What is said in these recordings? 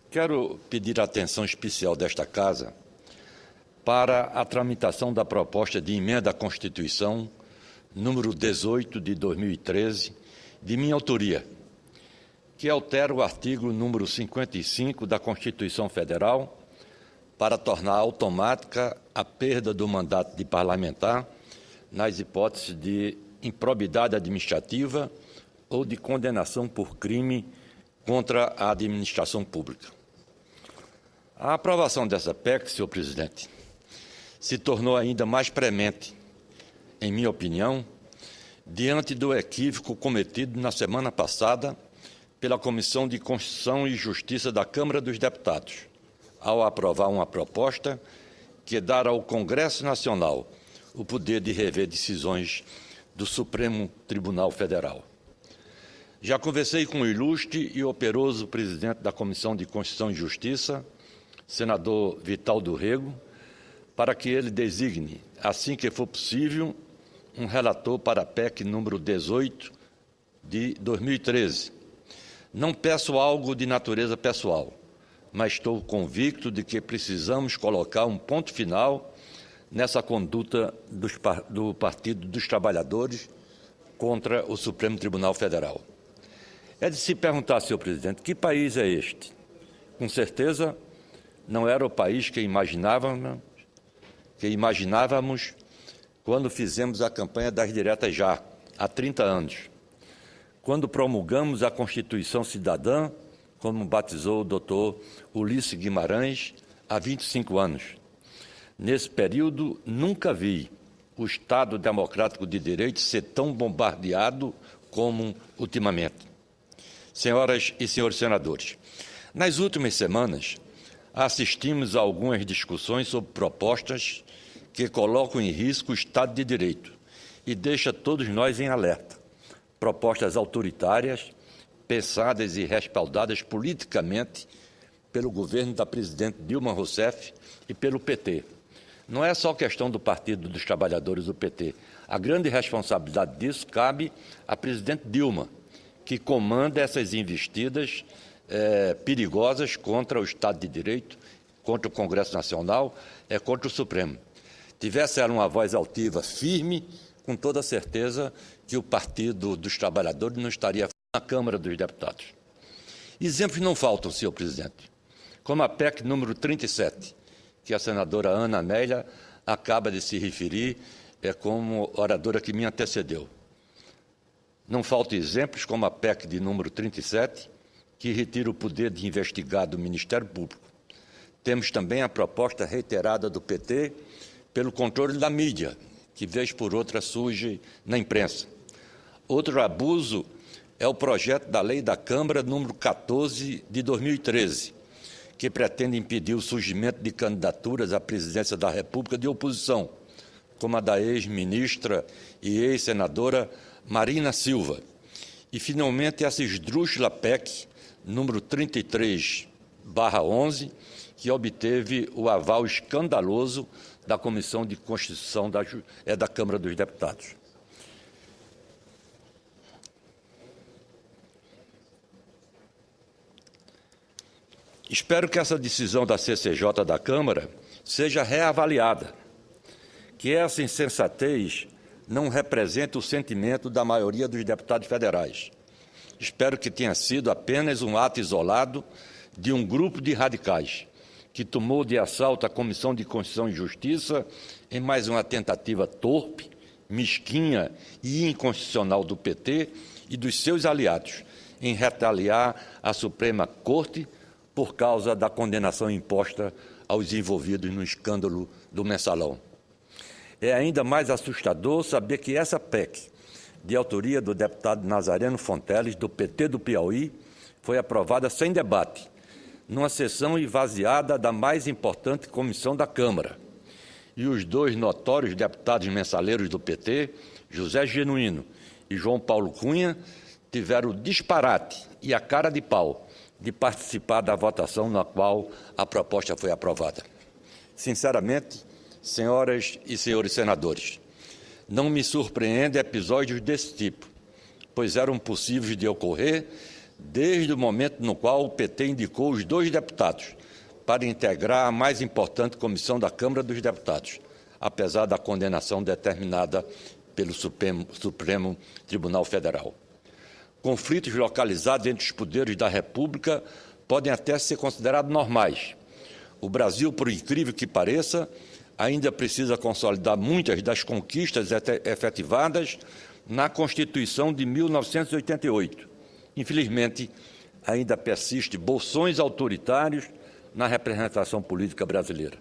Quero pedir a atenção especial desta Casa para a tramitação da proposta de emenda à Constituição número 18 de 2013, de minha autoria, que altera o artigo número 55 da Constituição Federal para tornar automática a perda do mandato de parlamentar nas hipóteses de improbidade administrativa ou de condenação por crime contra a administração pública. A aprovação dessa PEC, senhor presidente, se tornou ainda mais premente, em minha opinião, diante do equívoco cometido na semana passada pela Comissão de Constituição e Justiça da Câmara dos Deputados, ao aprovar uma proposta que dá ao Congresso Nacional o poder de rever decisões do Supremo Tribunal Federal. Já conversei com o ilustre e operoso presidente da Comissão de Constituição e Justiça, senador Vital do Rego, para que ele designe, assim que for possível, um relator para a PEC número 18 de 2013. Não peço algo de natureza pessoal, mas estou convicto de que precisamos colocar um ponto final nessa conduta do Partido dos Trabalhadores contra o Supremo Tribunal Federal. É de se perguntar, senhor presidente, que país é este? Com certeza, não era o país que imaginávamos quando fizemos a campanha das diretas já, há 30 anos, quando promulgamos a Constituição Cidadã, como batizou o doutor Ulisses Guimarães, há 25 anos. Nesse período, nunca vi o Estado Democrático de Direito ser tão bombardeado como ultimamente. Senhoras e senhores senadores, nas últimas semanas, assistimos a algumas discussões sobre propostas que colocam em risco o Estado de Direito e deixam todos nós em alerta. Propostas autoritárias, pensadas e respaldadas politicamente pelo governo da presidente Dilma Rousseff e pelo PT. Não é só questão do Partido dos Trabalhadores do PT. A grande responsabilidade disso cabe à presidente Dilma, que comanda essas investidas perigosas contra o Estado de Direito, contra o Congresso Nacional, contra o Supremo. Tivesse ela uma voz altiva, firme, com toda certeza que o Partido dos Trabalhadores não estaria na Câmara dos Deputados. Exemplos não faltam, senhor presidente, como a PEC número 37, que a senadora Ana Amélia acaba de se referir como oradora que me antecedeu. Não faltam exemplos como a PEC de número 37, que retira o poder de investigar do Ministério Público. Temos também a proposta reiterada do PT pelo controle da mídia, que vez por outra surge na imprensa. Outro abuso é o projeto da Lei da Câmara número 14 de 2013, que pretende impedir o surgimento de candidaturas à presidência da República de oposição, como a da ex-ministra e ex-senadora Marina Silva. E, finalmente, essa esdrúxula PEC número 33/11, que obteve o aval escandaloso da Comissão de Constituição da Câmara dos Deputados. Espero que essa decisão da CCJ da Câmara seja reavaliada, que essa insensatez não represente o sentimento da maioria dos deputados federais. Espero que tenha sido apenas um ato isolado de um grupo de radicais que tomou de assalto a Comissão de Constituição e Justiça em mais uma tentativa torpe, mesquinha e inconstitucional do PT e dos seus aliados em retaliar a Suprema Corte por causa da condenação imposta aos envolvidos no escândalo do Mensalão. É ainda mais assustador saber que essa PEC, de autoria do deputado Nazareno Fonteles, do PT do Piauí, foi aprovada sem debate, numa sessão esvaziada da mais importante comissão da Câmara. E os dois notórios deputados mensaleiros do PT, José Genuíno e João Paulo Cunha, tiveram o disparate e a cara de pau de participar da votação na qual a proposta foi aprovada. Sinceramente, senhoras e senhores senadores, não me surpreendem episódios desse tipo, pois eram possíveis de ocorrer desde o momento no qual o PT indicou os 2 deputados para integrar a mais importante comissão da Câmara dos Deputados, apesar da condenação determinada pelo Supremo Tribunal Federal. Conflitos localizados entre os poderes da República podem até ser considerados normais. O Brasil, por incrível que pareça, ainda precisa consolidar muitas das conquistas efetivadas na Constituição de 1988. Infelizmente, ainda persistem bolsões autoritários na representação política brasileira.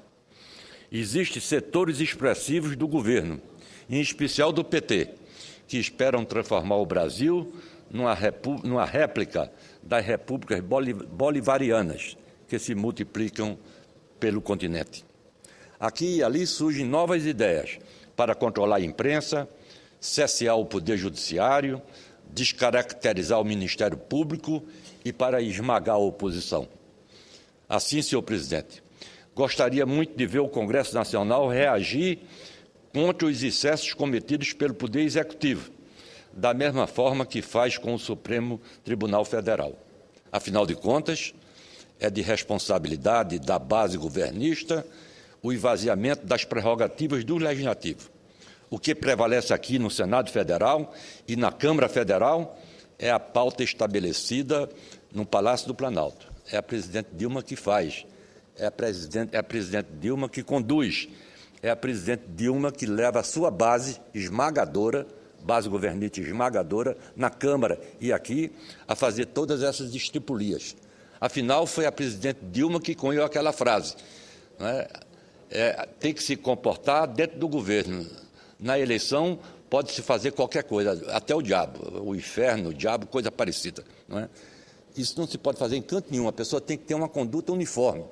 Existem setores expressivos do governo, em especial do PT, que esperam transformar o Brasil numa réplica das repúblicas bolivarianas que se multiplicam pelo continente. Aqui e ali surgem novas ideias para controlar a imprensa, cessear o Poder Judiciário, descaracterizar o Ministério Público e para esmagar a oposição. Assim, senhor presidente, gostaria muito de ver o Congresso Nacional reagir contra os excessos cometidos pelo Poder Executivo, da mesma forma que faz com o Supremo Tribunal Federal. Afinal de contas, é de responsabilidade da base governista o esvaziamento das prerrogativas do Legislativo. O que prevalece aqui no Senado Federal e na Câmara Federal é a pauta estabelecida no Palácio do Planalto. É a presidente Dilma que faz, é a presidente Dilma que conduz, é a presidente Dilma que leva a sua base esmagadora, base governista esmagadora, na Câmara e aqui, a fazer todas essas estripulias. Afinal, foi a presidente Dilma que cunhou aquela frase, né? Tem que se comportar dentro do governo. Na eleição, pode-se fazer qualquer coisa, até o diabo, o inferno, o diabo, coisa parecida. Não é? Isso não se pode fazer em canto nenhum, a pessoa tem que ter uma conduta uniforme.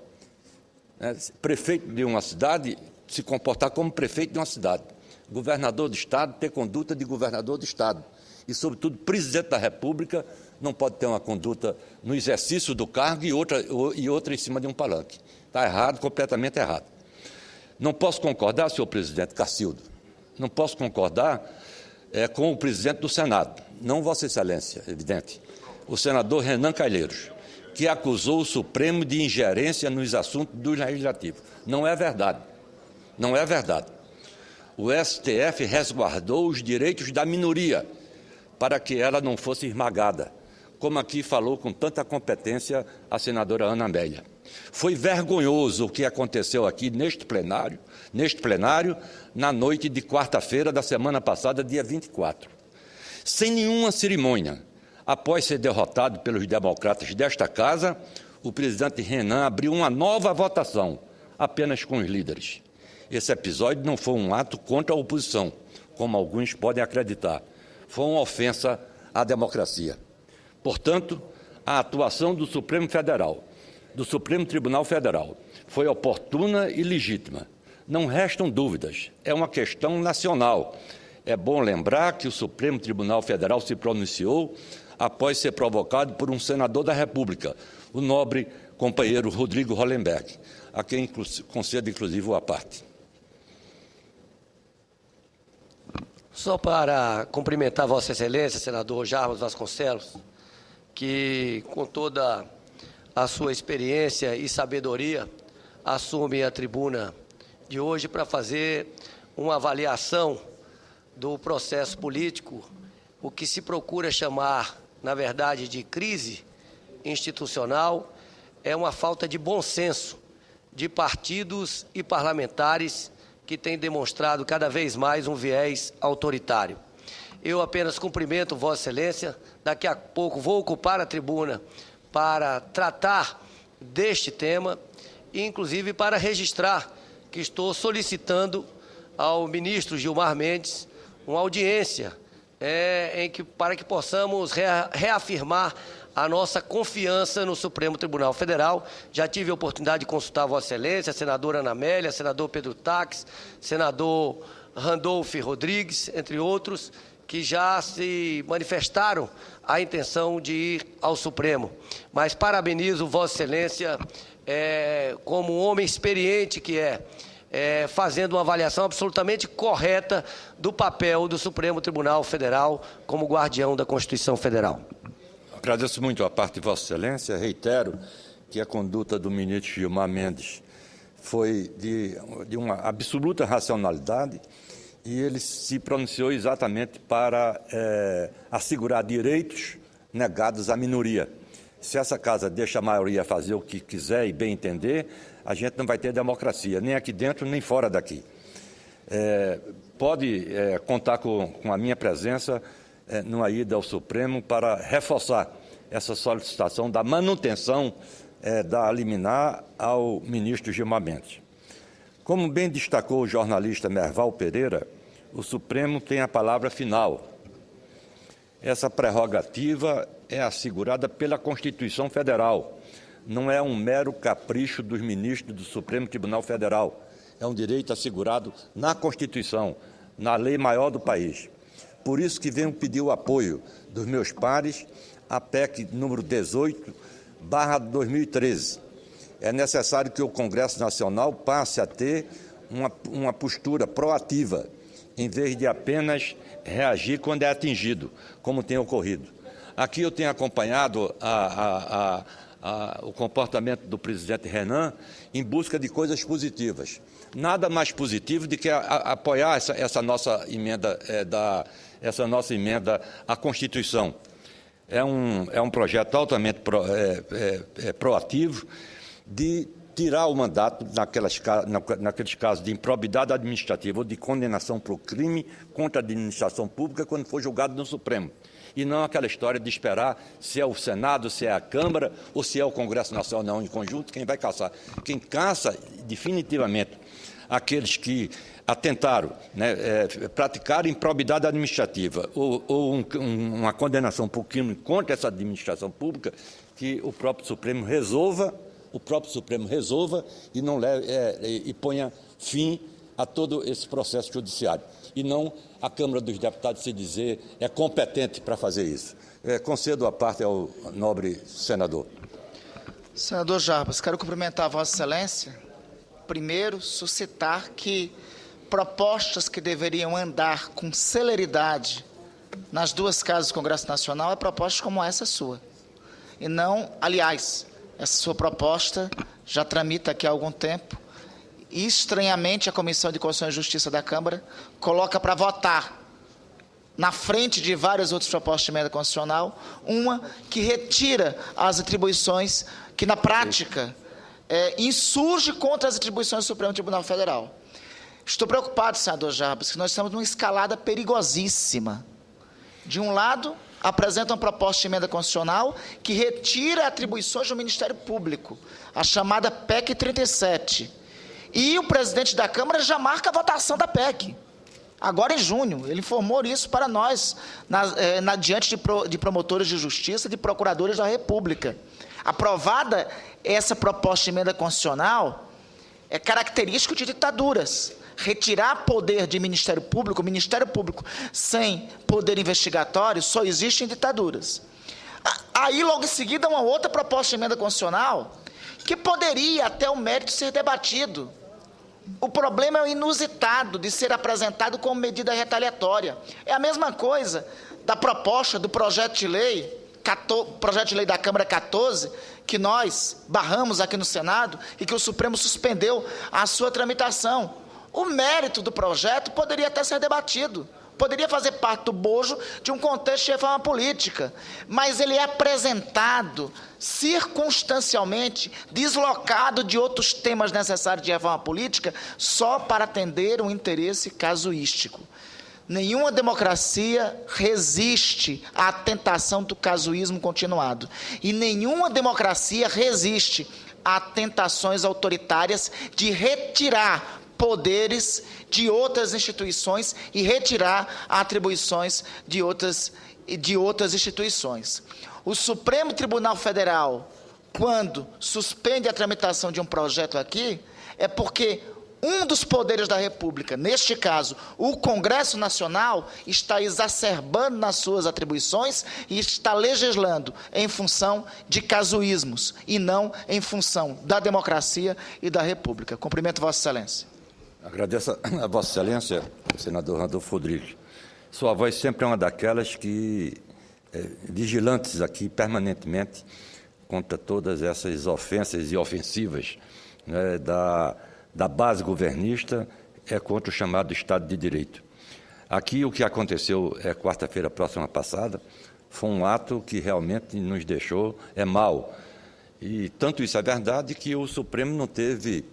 Prefeito de uma cidade, se comportar como prefeito de uma cidade. Governador do Estado, ter conduta de governador do Estado. E, sobretudo, presidente da República não pode ter uma conduta no exercício do cargo e outra em cima de um palanque. Está errado, completamente errado. Não posso concordar, senhor presidente Cacildo, não posso concordar com o presidente do Senado, não Vossa Excelência, evidente, o senador Renan Calheiros, que acusou o Supremo de ingerência nos assuntos do Legislativo. Não é verdade. Não é verdade. O STF resguardou os direitos da minoria para que ela não fosse esmagada, como aqui falou com tanta competência a senadora Ana Amélia. Foi vergonhoso o que aconteceu aqui neste plenário, na noite de quarta-feira da semana passada, dia 24. Sem nenhuma cerimônia, após ser derrotado pelos democratas desta casa, o presidente Renan abriu uma nova votação, apenas com os líderes. Esse episódio não foi um ato contra a oposição, como alguns podem acreditar. Foi uma ofensa à democracia. Portanto, a atuação do Supremo Tribunal Federal, foi oportuna e legítima. Não restam dúvidas, é uma questão nacional. É bom lembrar que o Supremo Tribunal Federal se pronunciou após ser provocado por um senador da República, o nobre companheiro Rodrigo Hollenberg, a quem concedo, inclusive, o à parte. Só para cumprimentar Vossa Excelência, senador Jarbas Vasconcelos, que com toda a sua experiência e sabedoria assume a tribuna de hoje para fazer uma avaliação do processo político, o que se procura chamar, na verdade, de crise institucional, é uma falta de bom senso de partidos e parlamentares que têm demonstrado cada vez mais um viés autoritário. Eu apenas cumprimento Vossa Excelência, daqui a pouco vou ocupar a tribuna para tratar deste tema e, inclusive, para registrar que estou solicitando ao ministro Gilmar Mendes uma audiência para que possamos reafirmar a nossa confiança no Supremo Tribunal Federal. Já tive a oportunidade de consultar Vossa Excelência, a senadora Ana Amélia, senador Pedro Taques, senador Randolph Rodrigues, entre outros, que já se manifestaram a intenção de ir ao Supremo. Mas parabenizo Vossa Excelência como um homem experiente que fazendo uma avaliação absolutamente correta do papel do Supremo Tribunal Federal como guardião da Constituição Federal. Agradeço muito a parte de Vossa Excelência. Reitero que a conduta do ministro Gilmar Mendes foi de uma absoluta racionalidade e ele se pronunciou exatamente para assegurar direitos negados à minoria. Se essa casa deixa a maioria fazer o que quiser e bem entender, a gente não vai ter democracia, nem aqui dentro, nem fora daqui. Pode contar com a minha presença numa ida ao Supremo para reforçar essa solicitação da manutenção da liminar ao ministro Gilmar Mendes. Como bem destacou o jornalista Merval Pereira, o Supremo tem a palavra final. Essa prerrogativa é assegurada pela Constituição Federal. Não é um mero capricho dos ministros do Supremo Tribunal Federal. É um direito assegurado na Constituição, na lei maior do país. Por isso que venho pedir o apoio dos meus pares à PEC número 18/2013. É necessário que o Congresso Nacional passe a ter uma postura proativa, em vez de apenas reagir quando é atingido, como tem ocorrido. Aqui eu tenho acompanhado o comportamento do presidente Renan em busca de coisas positivas. Nada mais positivo do que apoiar essa nossa emenda à Constituição. É um projeto altamente proativo de tirar o mandato naqueles casos de improbidade administrativa ou de condenação por crime contra a administração pública quando for julgado no Supremo. E não aquela história de esperar se é o Senado, se é a Câmara ou se é o Congresso Nacional em conjunto quem vai caçar. Quem caça definitivamente aqueles que atentaram, praticaram improbidade administrativa ou uma condenação por crime contra essa administração pública, que o próprio Supremo resolva e não e ponha fim a todo esse processo judiciário. E não a Câmara dos Deputados se dizer é competente para fazer isso. Concedo a parte ao nobre senador. Senador Jarbas, quero cumprimentar a Vossa Excelência. Primeiro, suscitar que propostas que deveriam andar com celeridade nas duas casas do Congresso Nacional é proposta como essa sua. E não, aliás, essa sua proposta já tramita aqui há algum tempo e, estranhamente, a Comissão de Constituição e Justiça da Câmara coloca para votar, na frente de várias outras propostas de emenda constitucional, uma que retira as atribuições que, na prática, insurge contra as atribuições do Supremo Tribunal Federal. Estou preocupado, senador Jarbas, que nós estamos numa escalada perigosíssima. De um lado, apresenta uma proposta de emenda constitucional que retira atribuições do Ministério Público, a chamada PEC 37. E o presidente da Câmara já marca a votação da PEC. Agora em junho, ele informou isso para nós, diante de promotores de justiça, de procuradores da República. Aprovada essa proposta de emenda constitucional, é característico de ditaduras. Retirar poder de Ministério Público sem poder investigatório, só existe em ditaduras. Aí, logo em seguida, uma outra proposta de emenda constitucional, que poderia até o mérito ser debatido. O problema é o inusitado de ser apresentado como medida retaliatória. É a mesma coisa da proposta do projeto de lei da Câmara 14, que nós barramos aqui no Senado e que o Supremo suspendeu a sua tramitação. O mérito do projeto poderia até ser debatido, poderia fazer parte do bojo de um contexto de reforma política, mas ele é apresentado circunstancialmente, deslocado de outros temas necessários de reforma política, só para atender um interesse casuístico. Nenhuma democracia resiste à tentação do casuísmo continuado. E nenhuma democracia resiste a tentações autoritárias de retirar poderes de outras instituições e retirar atribuições de outras instituições. O Supremo Tribunal Federal, quando suspende a tramitação de um projeto aqui, é porque um dos poderes da República, neste caso, o Congresso Nacional, está exacerbando nas suas atribuições e está legislando em função de casuísmos e não em função da democracia e da República. Cumprimento Vossa Excelência. Agradeço a Vossa Excelência, senador Randolfo Rodrigues. Sua voz sempre é uma daquelas que vigilantes aqui permanentemente contra todas essas ofensas e ofensivas, né, da base governista, contra o chamado Estado de Direito. Aqui o que aconteceu quarta-feira próxima passada foi um ato que realmente nos deixou mal. E tanto isso é verdade que o Supremo não teve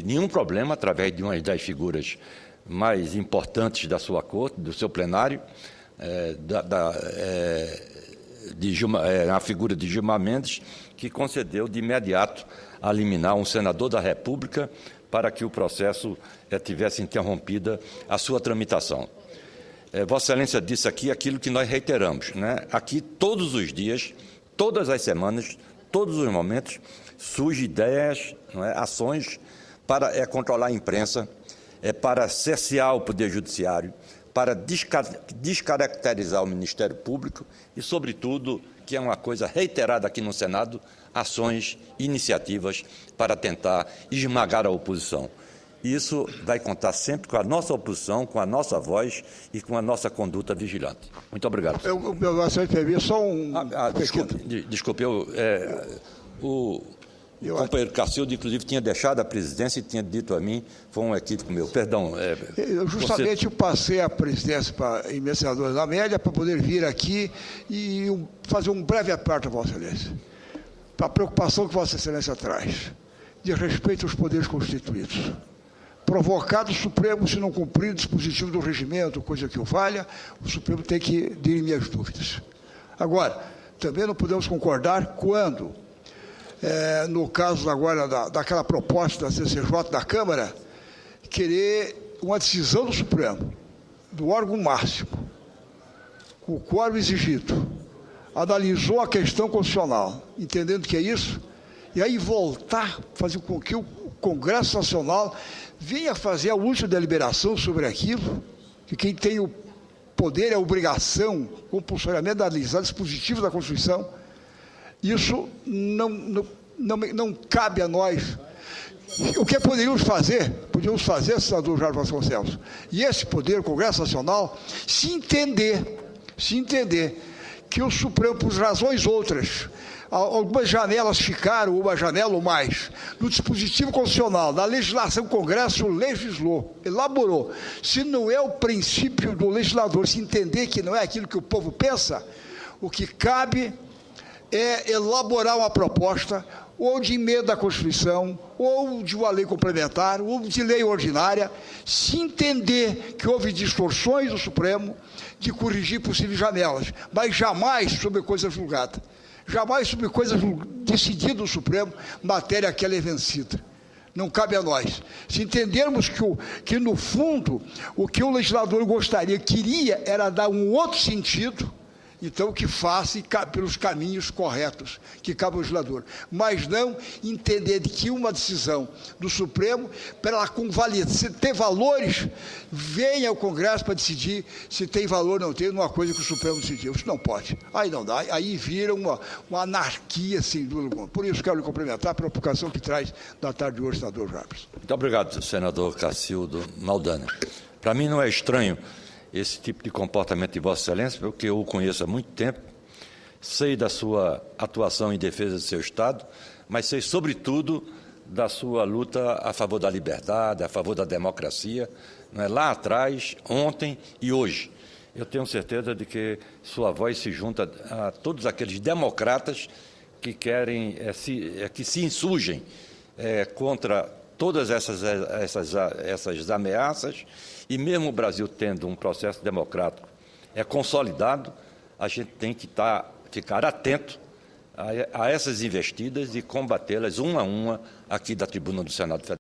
nenhum problema, através de uma das figuras mais importantes da sua corte, do seu plenário, a figura de Gilmar Mendes, que concedeu de imediato a liminar um senador da República para que o processo tivesse interrompida a sua tramitação. Vossa Excelência disse aqui aquilo que nós reiteramos, né? Aqui, todos os dias, todas as semanas, todos os momentos, surgem ideias, não é, ações para controlar a imprensa, para cercear o Poder Judiciário, para descaracterizar o Ministério Público e, sobretudo, que é uma coisa reiterada aqui no Senado, ações, iniciativas para tentar esmagar a oposição. Isso vai contar sempre com a nossa oposição, com a nossa voz e com a nossa conduta vigilante. Muito obrigado. Desculpe, o companheiro Cacildo, inclusive, tinha deixado a presidência e tinha dito a mim, foi um equívoco meu. Perdão. Eu passei a presidência para a emenda senadora da Amélia para poder vir aqui e fazer um breve aparte a Vossa Excelência, para a preocupação que Vossa Excelência traz, de respeito aos poderes constituídos. Provocado o Supremo, se não cumprir o dispositivo do regimento, coisa que o valha, o Supremo tem que dirimir as dúvidas. Agora, também não podemos concordar quando, no caso agora daquela proposta da CCJ da Câmara, querer uma decisão do Supremo, do órgão máximo, o quórum exigido, analisou a questão constitucional, entendendo que é isso, e aí voltar a fazer com que o Congresso Nacional venha fazer a última deliberação sobre aquilo, que quem tem o poder, a obrigação, compulsoriamente, de analisar dispositivos da Constituição. Isso não cabe a nós. O que poderíamos fazer, senador Jair Vasconcelos, e esse poder, o Congresso Nacional, se entender que o Supremo, por razões outras, algumas janelas ficaram, uma janela ou mais, no dispositivo constitucional, na legislação, o Congresso legislou, elaborou. Se não é o princípio do legislador se entender que não é aquilo que o povo pensa, o que cabe é elaborar uma proposta ou de emenda à Constituição, ou de uma lei complementar, ou de lei ordinária, se entender que houve distorções do Supremo, de corrigir possíveis janelas, mas jamais sobre coisa julgada. Jamais sobre coisas decididas no Supremo, matéria que ela é vencida. Não cabe a nós. Se entendermos que no fundo, o que o legislador queria era dar um outro sentido, então que faça pelos caminhos corretos que cabe ao legislador. Mas não entender que uma decisão do Supremo, para ela ter valores, venha ao Congresso para decidir se tem valor ou não tem numa coisa que o Supremo decidiu. Isso não pode. Aí não dá. Aí vira uma anarquia, sem dúvida alguma. Por isso quero lhe cumprimentar pela provocação que traz da tarde de hoje, senador Jarbas. Muito obrigado, senador Cacildo Maldanha. Para mim não é estranho esse tipo de comportamento de Vossa Excelência, porque eu o conheço há muito tempo, sei da sua atuação em defesa do seu Estado, mas sei, sobretudo, da sua luta a favor da liberdade, a favor da democracia, não é? Lá atrás, ontem e hoje. Eu tenho certeza de que sua voz se junta a todos aqueles democratas que querem, que se insurgem contra todas essas ameaças, e mesmo o Brasil tendo um processo democrático consolidado, a gente tem que ficar atento a essas investidas e combatê-las uma a uma aqui da tribuna do Senado Federal.